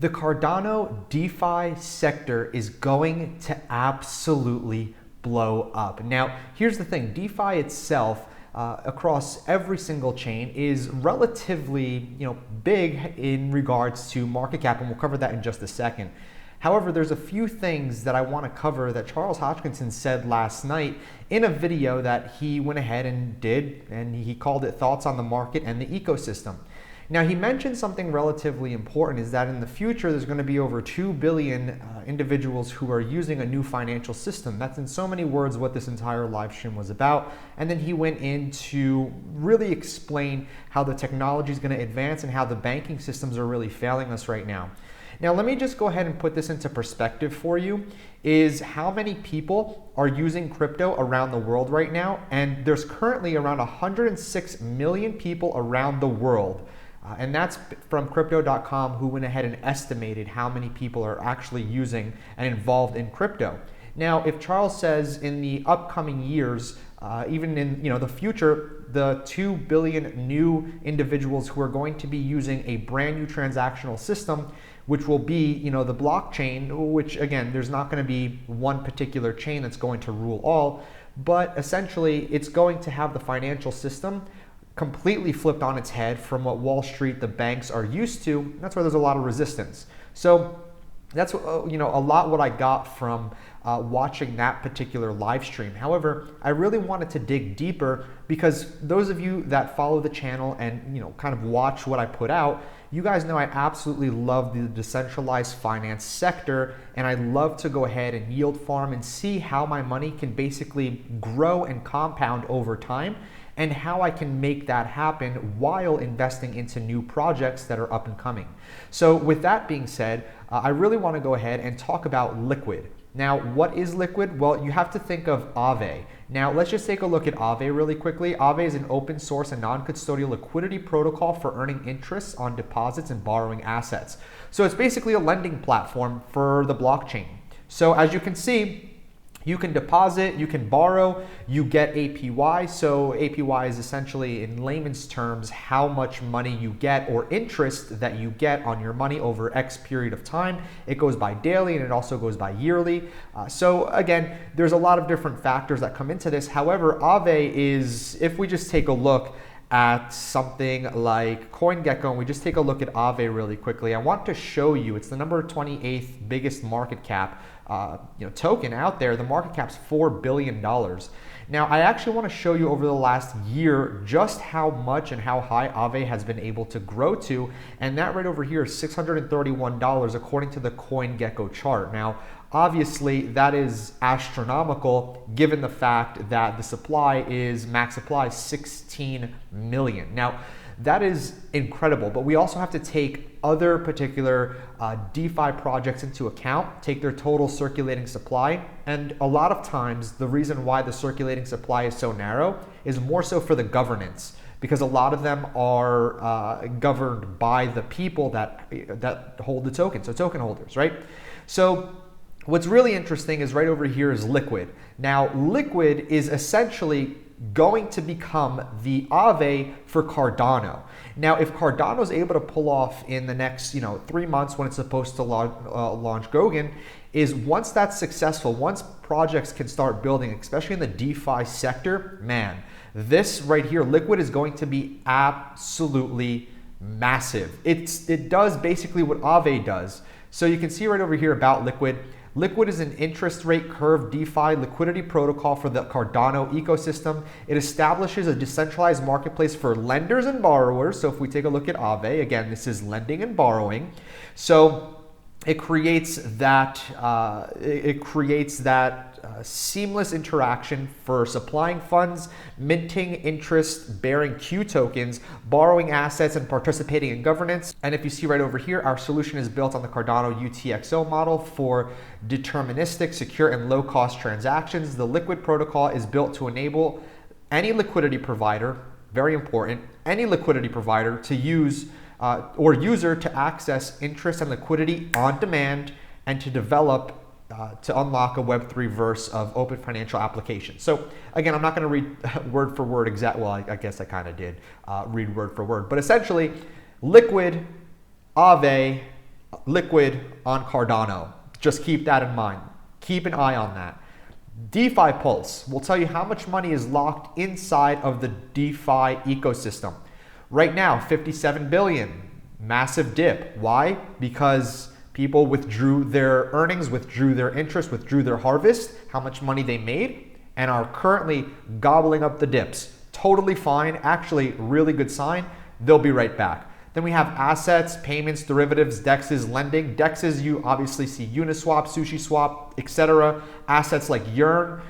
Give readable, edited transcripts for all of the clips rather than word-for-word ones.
The Cardano DeFi sector is going to absolutely blow up. Now, here's the thing, DeFi itself, across every single chain is relatively, big in regards to market cap, and we'll cover that in just a second. However, there's a few things that I want to cover that Charles Hoskinson said last night in a video that he went ahead and did, and he called it Thoughts on the Market and the Ecosystem. Now, he mentioned something relatively important, is that in the future, there's going to be over 2 billion individuals who are using a new financial system. That's in so many words what this entire live stream was about. And then he went in to really explain how the technology is going to advance and how the banking systems are really failing us right now. Now, let me just go ahead and put this into perspective for you, is how many people are using crypto around the world right now. And there's currently around 106 million people around the world. And that's from crypto.com, who went ahead and estimated how many people are actually using and involved in crypto. Now, if Charles says in the upcoming years, even in the future, the 2 billion new individuals who are going to be using a brand new transactional system, which will be the blockchain, which again, there's not going to be one particular chain that's going to rule all, but essentially it's going to have the financial system completely flipped on its head from what Wall Street, the banks are used to. That's where there's a lot of resistance. So that's a lot what I got from watching that particular live stream. However, I really wanted to dig deeper because those of you that follow the channel and kind of watch what I put out, you guys know I absolutely love the decentralized finance sector, and I love to go ahead and yield farm and see how my money can basically grow and compound over time, and how I can make that happen while investing into new projects that are up and coming. So with that being said, I really want to go ahead and talk about Liqwid. Now, what is Liqwid? Well, you have to think of Aave. Now, let's just take a look at Aave really quickly. Aave is an open source and non-custodial liquidity protocol for earning interest on deposits and borrowing assets. So it's basically a lending platform for the blockchain. So as you can see, you can deposit, you can borrow, you get APY. So APY is essentially, in layman's terms, how much money you get or interest that you get on your money over X period of time. It goes by daily and it also goes by yearly. So again, there's a lot of different factors that come into this. However, Aave is, if we just take a look at something like CoinGecko, and we just take a look at Aave really quickly, I want to show you, it's the number 28th biggest market cap token out there. The market cap's $4 billion. Now, I actually want to show you over the last year just how much and how high Aave has been able to grow to, and that right over here is $631 according to the CoinGecko chart. Now, obviously, that is astronomical given the fact that the supply is, max supply, 16 million. Now, that is incredible, but we also have to take other particular DeFi projects into account, take their total circulating supply, and a lot of times the reason why the circulating supply is so narrow is more so for the governance, because a lot of them are governed by the people that hold the token, so token holders, right? So what's really interesting is right over here is Liqwid. Now, Liqwid is essentially going to become the Aave for Cardano. Now, if Cardano is able to pull off in the next 3 months when it's supposed to launch Goguen, is once that's successful, once projects can start building, especially in the DeFi sector, man, this right here, Liqwid, is going to be absolutely massive. It does basically what Aave does. So you can see right over here about Liqwid. Liqwid is an interest rate curve DeFi liquidity protocol for the Cardano ecosystem. It establishes a decentralized marketplace for lenders and borrowers. So if we take a look at Aave, again, this is lending and borrowing. So it creates that seamless interaction for supplying funds, minting interest-bearing Q tokens, borrowing assets, and participating in governance. And if you see right over here, our solution is built on the Cardano UTXO model for deterministic, secure, and low-cost transactions. The Liqwid protocol is built to enable any liquidity provider, very important, any liquidity provider to use or user to access interest and liquidity on demand and to develop to unlock a Web3 verse of open financial applications. So again, I'm not going to read word for word well, I guess I kind of did read word for word, but essentially Liqwid, Aave, Liqwid on Cardano. Just keep that in mind. Keep an eye on that. DeFi Pulse will tell you how much money is locked inside of the DeFi ecosystem. Right now, 57 billion, massive dip. Why? Because people withdrew their earnings, withdrew their interest, withdrew their harvest, how much money they made, and are currently gobbling up the dips. Totally fine, actually really good sign. They'll be right back. Then we have assets, payments, derivatives, DEXs, lending. DEXs, you obviously see Uniswap, SushiSwap, etc. Assets like Yearn,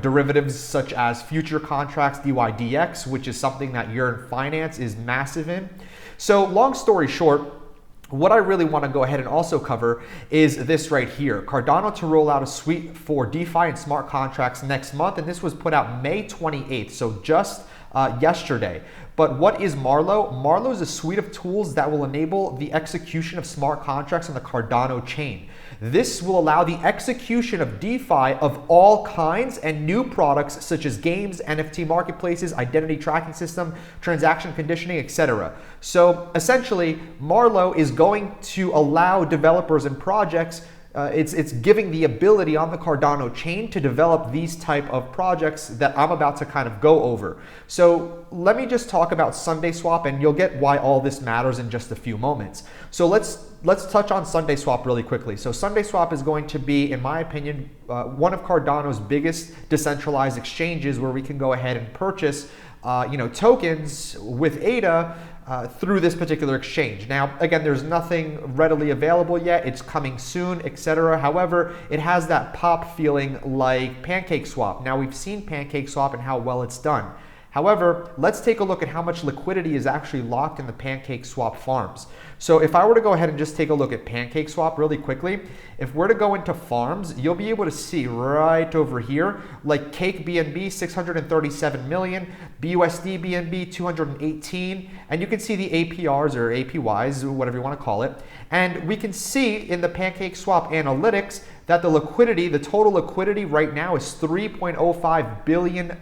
derivatives such as future contracts, DYDX, which is something that Yearn Finance is massive in. So long story short, what I really want to go ahead and also cover is this right here. Cardano to roll out a suite for DeFi and smart contracts next month, and this was put out May 28th, so just yesterday. But what is Marlow? Marlow is a suite of tools that will enable the execution of smart contracts on the Cardano chain. This will allow the execution of DeFi of all kinds and new products such as games, NFT marketplaces, identity tracking system, transaction conditioning, etc. So essentially, Marlow is going to allow developers and projects it's giving the ability on the Cardano chain to develop these type of projects that I'm about to kind of go over. So let me just talk about Sundaeswap, and you'll get why all this matters in just a few moments. So let's touch on Sundaeswap really quickly. So Sundaeswap is going to be, in my opinion, one of Cardano's biggest decentralized exchanges where we can go ahead and purchase tokens with ADA through this particular exchange. Now, again, there's nothing readily available yet. It's coming soon, etc. However, it has that pop feeling like PancakeSwap. Now, we've seen PancakeSwap and how well it's done. However, let's take a look at how much liquidity is actually locked in the PancakeSwap farms. So if I were to go ahead and just take a look at PancakeSwap really quickly, if we're to go into farms, you'll be able to see right over here, like Cake BNB, 637 million, BUSD BNB, 218, and you can see the APRs or APYs, whatever you want to call it. And we can see in the PancakeSwap analytics that the liquidity, the total liquidity right now is $3.05 billion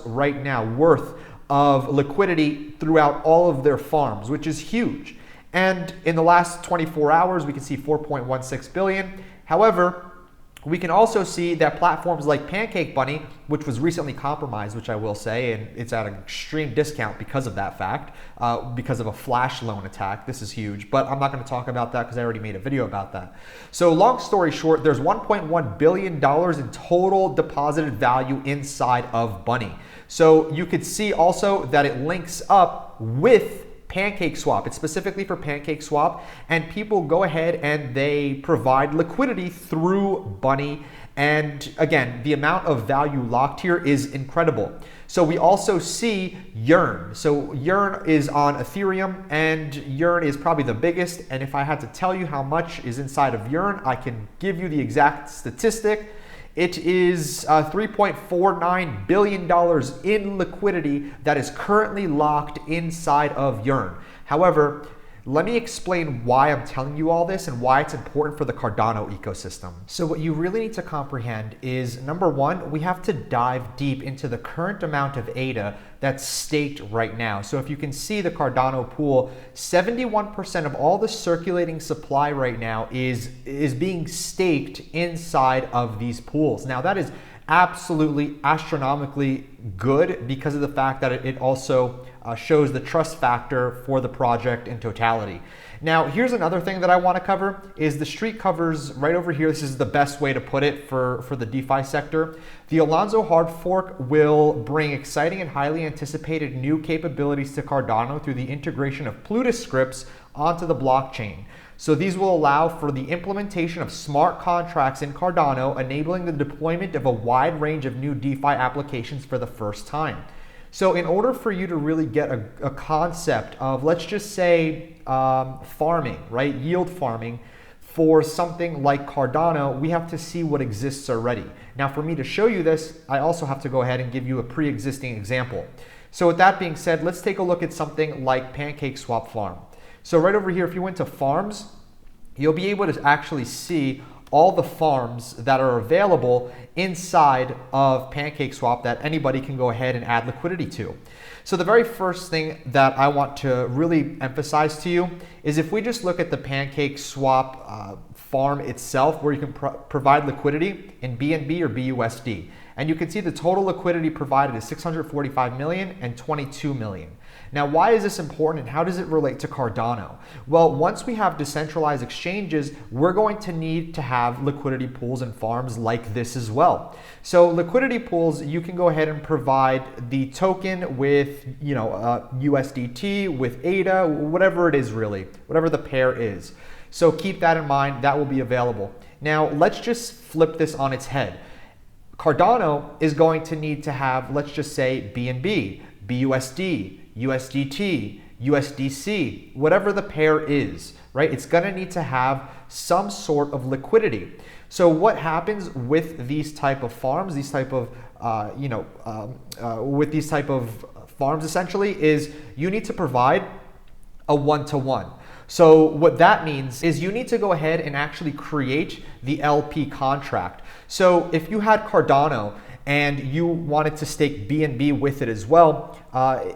right now worth of liquidity throughout all of their farms, which is huge. And in the last 24 hours, we can see 4.16 billion. However, we can also see that platforms like Pancake Bunny, which was recently compromised, which I will say, and it's at an extreme discount because of that fact, because of a flash loan attack. This is huge, but I'm not going to talk about that because I already made a video about that. So long story short, there's $1.1 billion in total deposited value inside of Bunny. So you could see also that it links up with PancakeSwap. It's specifically for PancakeSwap, and people go ahead and they provide liquidity through Bunny. And again, the amount of value locked here is incredible. So we also see Yearn. So Yearn is on Ethereum, and Yearn is probably the biggest. And if I had to tell you how much is inside of Yearn, I can give you the exact statistic. It is $3.49 billion in liquidity that is currently locked inside of Yearn. However, let me explain why I'm telling you all this and why it's important for the Cardano ecosystem. So what you really need to comprehend is, number one, we have to dive deep into the current amount of ADA that's staked right now. So if you can see the Cardano pool, 71% of all the circulating supply right now is being staked inside of these pools. Now that is absolutely astronomically good because of the fact that it also shows the trust factor for the project in totality. Now, here's another thing that I want to cover is the street covers right over here. This is the best way to put it for the DeFi sector. The Alonzo hard fork will bring exciting and highly anticipated new capabilities to Cardano through the integration of Plutus scripts onto the blockchain. So these will allow for the implementation of smart contracts in Cardano, enabling the deployment of a wide range of new DeFi applications for the first time. So in order for you to really get a concept of, let's just say, farming, right? Yield farming for something like Cardano, we have to see what exists already. Now, for me to show you this, I also have to go ahead and give you a pre-existing example. So with that being said, let's take a look at something like PancakeSwap Farm. So right over here, if you went to farms, you'll be able to actually see all the farms that are available inside of PancakeSwap that anybody can go ahead and add liquidity to. So the very first thing that I want to really emphasize to you is if we just look at the PancakeSwap farm itself, where you can provide liquidity in BNB or BUSD. And you can see the total liquidity provided is 645 million and 22 million. Now, why is this important and how does it relate to Cardano? Well, once we have decentralized exchanges, we're going to need to have liquidity pools and farms like this as well. So liquidity pools, you can go ahead and provide the token with, USDT, with ADA, whatever it is really, whatever the pair is. So keep that in mind, that will be available. Now, let's just flip this on its head. Cardano is going to need to have, let's just say, BNB, BUSD, USDT, USDC, whatever the pair is, right? It's going to need to have some sort of liquidity. So what happens with these type of farms, these type of, with these type of farms essentially is you need to provide a one-to-one. So what that means is you need to go ahead and actually create the LP contract. So if you had Cardano and you wanted to stake BNB with it as well,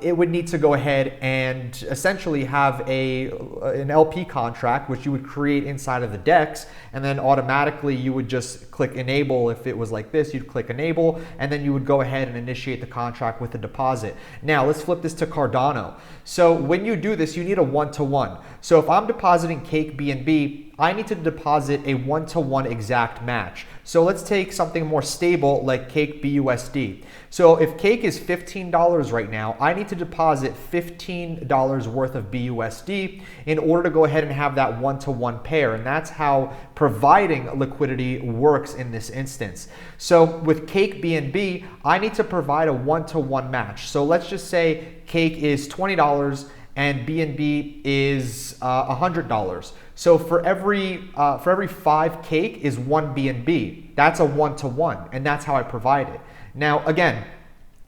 it would need to go ahead and essentially have an LP contract, which you would create inside of the DEX, and then automatically you would just click enable. If it was like this, you'd click enable, and then you would go ahead and initiate the contract with a deposit. Now let's flip this to Cardano. So when you do this, you need a one-to-one. So if I'm depositing Cake BNB, I need to deposit a one-to-one exact match. So let's take something more stable like Cake BUSD. So if Cake is $15 right now, I need to deposit $15 worth of BUSD in order to go ahead and have that one-to-one pair. And that's how providing liquidity works in this instance. So with Cake BNB, I need to provide a one-to-one match. So let's just say Cake is $20 and BNB is $100. So for every 5 Cake is 1 BNB. That's a one-to-one, and that's how I provide it. Now, again,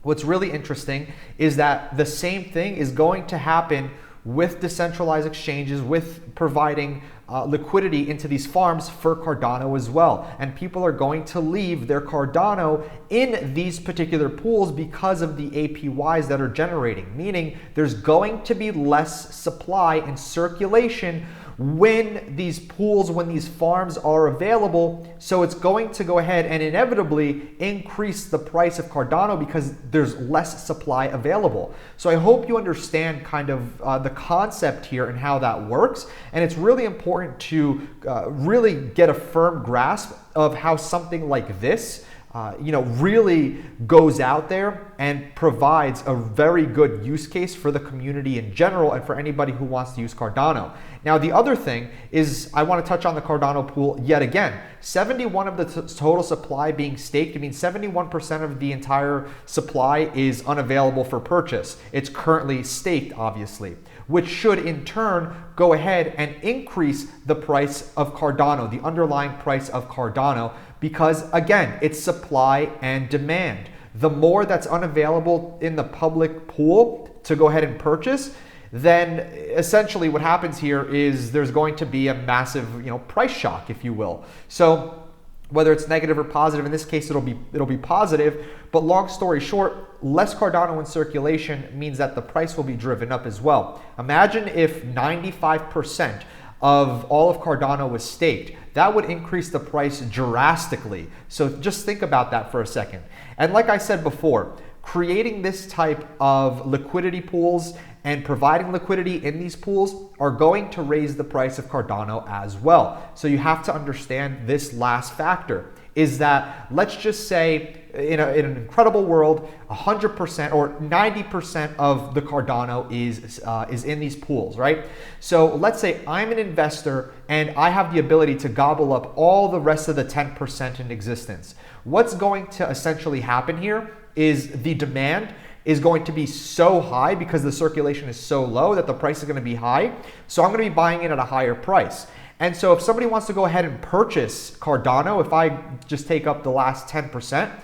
what's really interesting is that the same thing is going to happen with decentralized exchanges, with providing liquidity into these farms for Cardano as well. And people are going to leave their Cardano in these particular pools because of the APYs that are generating, meaning there's going to be less supply in circulation when these pools, when these farms are available. So it's going to go ahead and inevitably increase the price of Cardano because there's less supply available. So I hope you understand kind of the concept here and how that works. And it's really important to really get a firm grasp of how something like this really goes out there and provides a very good use case for the community in general and for anybody who wants to use Cardano. Now, the other thing is I want to touch on the Cardano pool yet again. 71 of the total supply being staked, I mean 71% of the entire supply is unavailable for purchase. It's currently staked, obviously, which should in turn go ahead and increase the price of Cardano, the underlying price of Cardano, because again, it's supply and demand. The more that's unavailable in the public pool to go ahead and purchase, then essentially what happens here is there's going to be a massive, price shock, if you will. So whether it's negative or positive, in this case it'll be positive, but long story short, less Cardano in circulation means that the price will be driven up as well. Imagine if 95% of all of Cardano was staked. That would increase the price drastically. So just think about that for a second. And like I said before, creating this type of liquidity pools and providing liquidity in these pools are going to raise the price of Cardano as well. So you have to understand this last factor is that, let's just say in an incredible world, 100% or 90% of the Cardano is in these pools, right? So let's say I'm an investor and I have the ability to gobble up all the rest of the 10% in existence. What's going to essentially happen here is the demand is going to be so high because the circulation is so low that the price is going to be high. So I'm going to be buying it at a higher price. And so if somebody wants to go ahead and purchase Cardano, if I just take up the last 10%,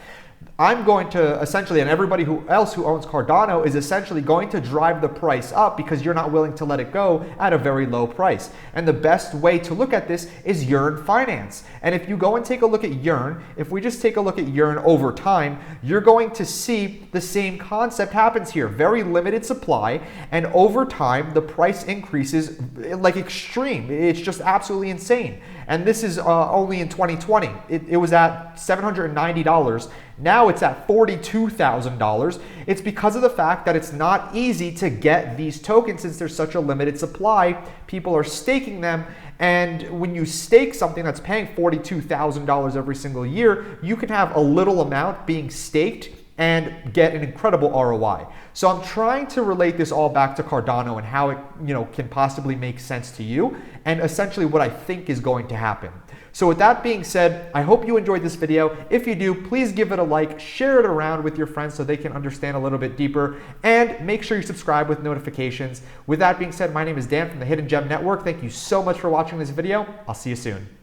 I'm going to essentially, and everybody else who owns Cardano is essentially going to drive the price up because you're not willing to let it go at a very low price. And the best way to look at this is Yearn Finance. And if you go and take a look at Yearn, if we just take a look at Yearn over time, you're going to see the same concept happens here. Very limited supply, and over time, the price increases like extreme. It's just absolutely insane. And this is only in 2020. It was at $790. Now it's at $42,000. It's because of the fact that it's not easy to get these tokens since there's such a limited supply. People are staking them. And when you stake something that's paying $42,000 every single year, you can have a little amount being staked and get an incredible ROI. So I'm trying to relate this all back to Cardano and how it, can possibly make sense to you, and essentially what I think is going to happen. So with that being said, I hope you enjoyed this video. If you do, please give it a like, share it around with your friends so they can understand a little bit deeper, and make sure you subscribe with notifications. With that being said, my name is Dan from the Hidden Gem Network. Thank you so much for watching this video. I'll see you soon.